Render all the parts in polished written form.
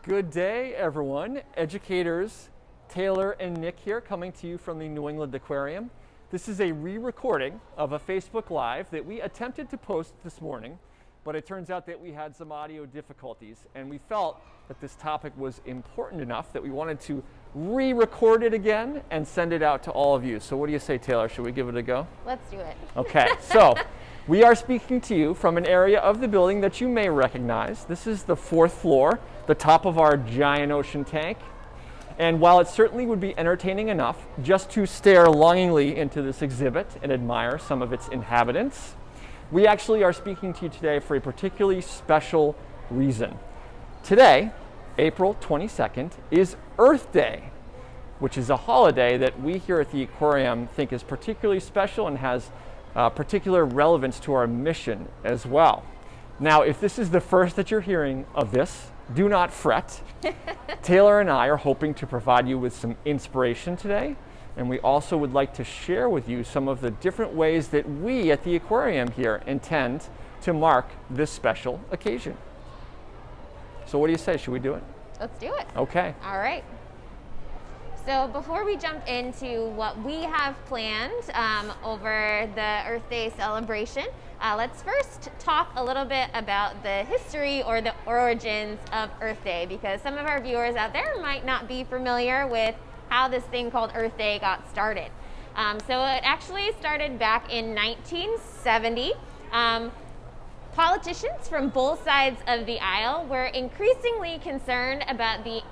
Good day, everyone. Educators Taylor and Nick here, coming to you from the New England Aquarium. This is a re-recording of a Facebook Live that we attempted to post this morning, but it turns out that we had some audio difficulties, and we felt that this topic was important enough that we wanted to re-record it again and send it out to all of you. So what do you say, Taylor? Should we give it a go? Let's do it. Okay, so we are speaking to you from an area of the building that you may recognize. This is the 4th floor, the top of our giant ocean tank. And while it certainly would be entertaining enough just to stare longingly into this exhibit and admire some of its inhabitants, we actually are speaking to you today for a particularly special reason. Today, April 22nd, is Earth Day, which is a holiday that we here at the Aquarium think is particularly special and has particular relevance to our mission as well. Now, if this is the first that you're hearing of this, do not fret. Taylor and I are hoping to provide you with some inspiration today, and we also would like to share with you some of the different ways that we at the Aquarium here intend to mark this special occasion. So what do you say? Should we do it? Let's do it. Okay. All right. So before we jump into what we have planned over the Earth Day celebration, let's first talk a little bit about the history or the origins of Earth Day, because some of our viewers out there might not be familiar with how this thing called Earth Day got started. So it actually started back in 1970. Politicians from both sides of the aisle were increasingly concerned about the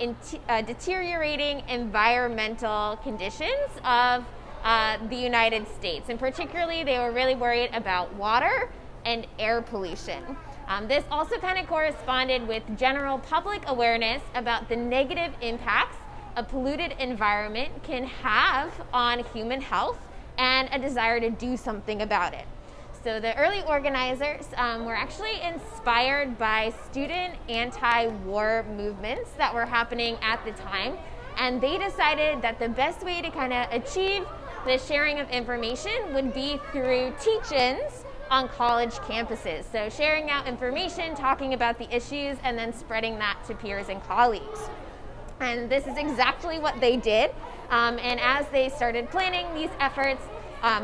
deteriorating environmental conditions of the United States. And particularly, they were really worried about water and air pollution. This also kind of corresponded with general public awareness about the negative impacts a polluted environment can have on human health and a desire to do something about it. So the early organizers were actually inspired by student anti-war movements that were happening at the time, and they decided that the best way to kind of achieve the sharing of information would be through teach-ins on college campuses. So sharing out information, talking about the issues, and then spreading that to peers and colleagues. And this is exactly what they did. And as they started planning these efforts,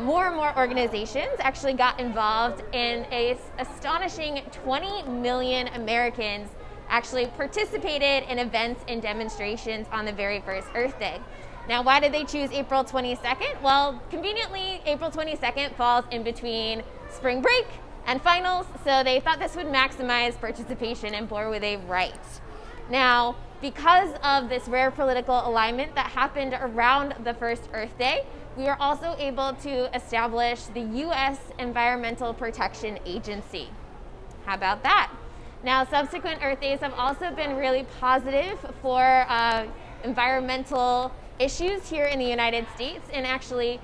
more and more organizations actually got involved, and an astonishing 20 million Americans actually participated in events and demonstrations on the very first Earth Day. Now, why did they choose April 22nd? Well, conveniently, April 22nd falls in between spring break and finals, so they thought this would maximize participation, and boy, were they right. Now, because of this rare political alignment that happened around the first Earth Day, we were also able to establish the U.S. Environmental Protection Agency. How about that? Now, subsequent Earth Days have also been really positive for environmental issues here in the United States, and actually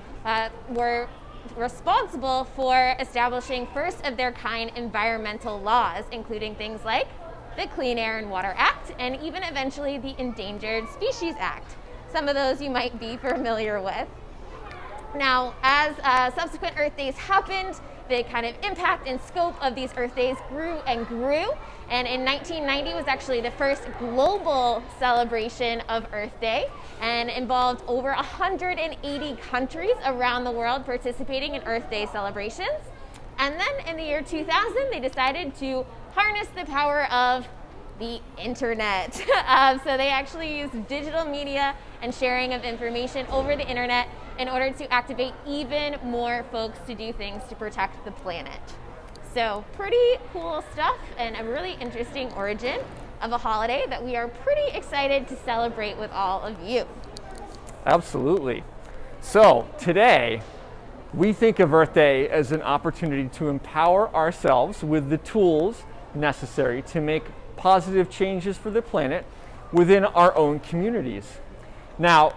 were responsible for establishing first of their kind environmental laws, including things like the Clean Air and Water Act, and even eventually the Endangered Species Act. Some of those you might be familiar with. Now, as subsequent Earth Days happened, the kind of impact and scope of these Earth Days grew and grew. And in 1990 was actually the first global celebration of Earth Day, and involved over 180 countries around the world participating in Earth Day celebrations. And then in the year 2000, they decided to harness the power of the internet. So they actually used digital media and sharing of information over the internet in order to activate even more folks to do things to protect the planet. So pretty cool stuff, and a really interesting origin of a holiday that we are pretty excited to celebrate with all of you. Absolutely. So today, we think of Earth Day as an opportunity to empower ourselves with the tools necessary to make positive changes for the planet within our own communities. Now,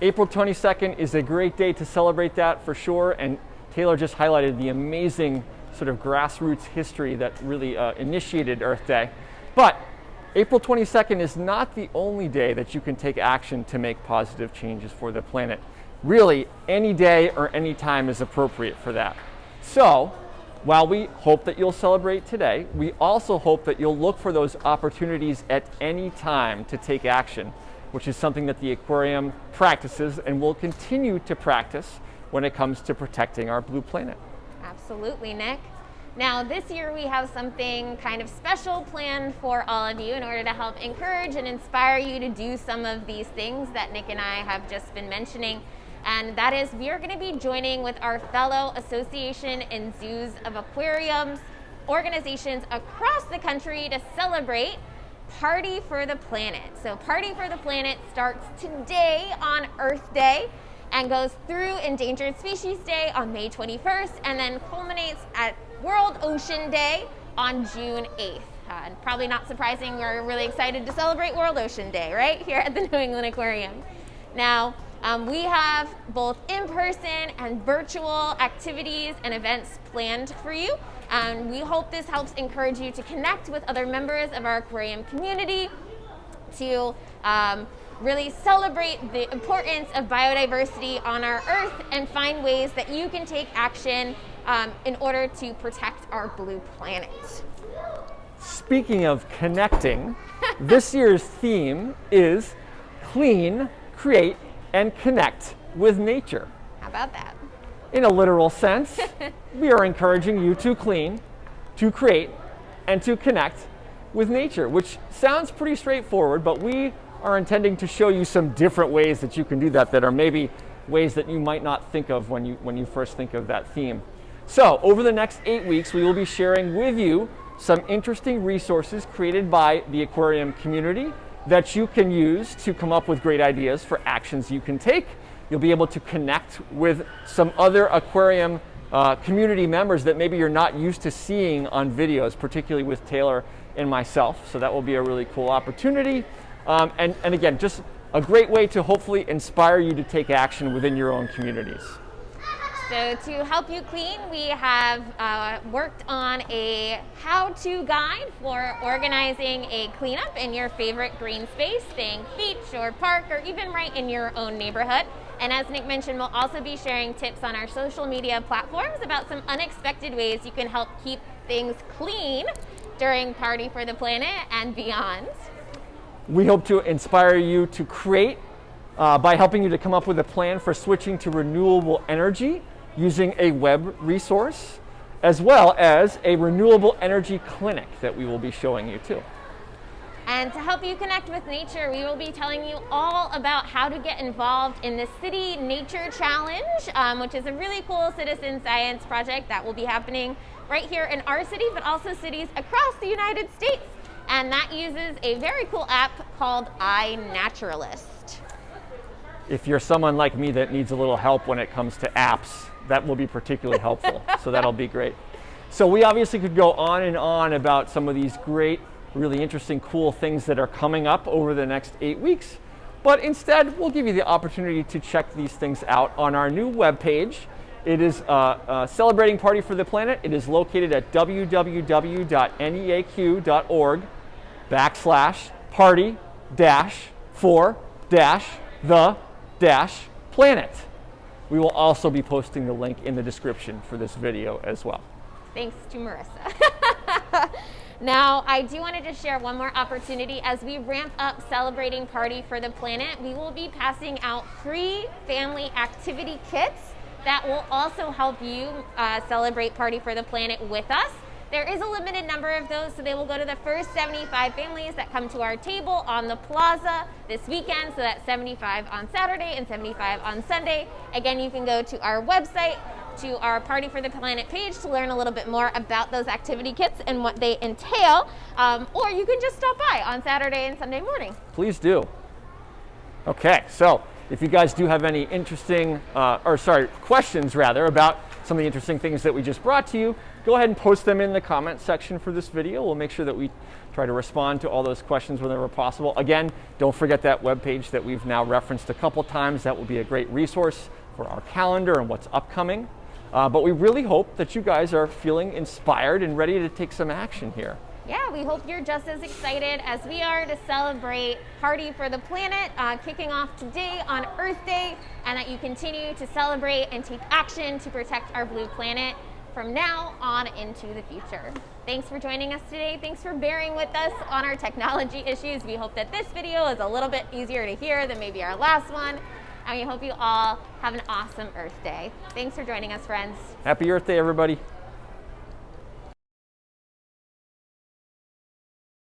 April 22nd is a great day to celebrate that for sure, and Taylor just highlighted the amazing sort of grassroots history that really initiated Earth Day. But April 22nd is not the only day that you can take action to make positive changes for the planet. Really, any day or any time is appropriate for that. So, While we hope that you'll celebrate today, we also hope that you'll look for those opportunities at any time to take action, which is something that the aquarium practices and will continue to practice when it comes to protecting our blue planet. Absolutely, Nick. Now, this year we have something kind of special planned for all of you in order to help encourage and inspire you to do some of these things that Nick and I have just been mentioning. And that is, we are going to be joining with our fellow association and zoos of aquariums organizations across the country to celebrate Party for the Planet. So Party for the Planet starts today on Earth Day and goes through Endangered Species Day on May 21st and then culminates at World Ocean Day on June 8th. And probably not surprising, we're really excited to celebrate World Ocean Day, right, here at the New England Aquarium. Now, we have both in-person and virtual activities and events planned for you. And we hope this helps encourage you to connect with other members of our aquarium community, to really celebrate the importance of biodiversity on our Earth and find ways that you can take action in order to protect our blue planet. Speaking of connecting, this year's theme is clean, create, and connect with nature. How about that? In a literal sense, we are encouraging you to clean, to create, and to connect with nature, which sounds pretty straightforward, but we are intending to show you some different ways that you can do that that are maybe ways that you might not think of when you first think of that theme. So over the next 8 weeks, we will be sharing with you some interesting resources created by the aquarium community that you can use to come up with great ideas for actions you can take. You'll be able to connect with some other aquarium community members that maybe you're not used to seeing on videos, particularly with Taylor and myself. So that will be a really cool opportunity. And again, just a great way to hopefully inspire you to take action within your own communities. So to help you clean, we have worked on a how-to guide for organizing a cleanup in your favorite green space, think beach or park or even right in your own neighborhood. And as Nick mentioned, we'll also be sharing tips on our social media platforms about some unexpected ways you can help keep things clean during Party for the Planet and beyond. We hope to inspire you to create by helping you to come up with a plan for switching to renewable energy using a web resource, as well as a renewable energy clinic that we will be showing you too. And to help you connect with nature, we will be telling you all about how to get involved in the City Nature Challenge, which is a really cool citizen science project that will be happening right here in our city, but also cities across the United States. And that uses a very cool app called iNaturalist. If you're someone like me that needs a little help when it comes to apps, that will be particularly helpful. So that'll be great. So we obviously could go on and on about some of these great, really interesting, cool things that are coming up over the next 8 weeks. But instead, we'll give you the opportunity to check these things out on our new webpage. It is Celebrating Party for the Planet. It is located at www.neaq.org/party-for-the-planet. We will also be posting the link in the description for this video as well. Thanks to Marissa. Now, I do want to just share one more opportunity. As we ramp up Celebrating Party for the Planet, we will be passing out free family activity kits that will also help you celebrate Party for the Planet with us. There is a limited number of those, so they will go to the first 75 families that come to our table on the plaza this weekend. So that's 75 on Saturday and 75 on Sunday. Again, you can go to our website, to our Party for the Planet page to learn a little bit more about those activity kits and what they entail, or you can just stop by on Saturday and Sunday morning. Please do. Okay, so if you guys do have any interesting, questions rather, about some of the interesting things that we just brought to you, go ahead and post them in the comment section for this video. We'll make sure that we try to respond to all those questions whenever possible. Again, don't forget that webpage that we've now referenced a couple times. That will be a great resource for our calendar and what's upcoming. But we really hope that you guys are feeling inspired and ready to take some action here. Yeah, we hope you're just as excited as we are to celebrate Party for the Planet, kicking off today on Earth Day, and that you continue to celebrate and take action to protect our blue planet. from now on into the future. Thanks for joining us today. Thanks for bearing with us on our technology issues. We hope that this video is a little bit easier to hear than maybe our last one. And we hope you all have an awesome Earth Day. Thanks for joining us, friends. Happy Earth Day, everybody.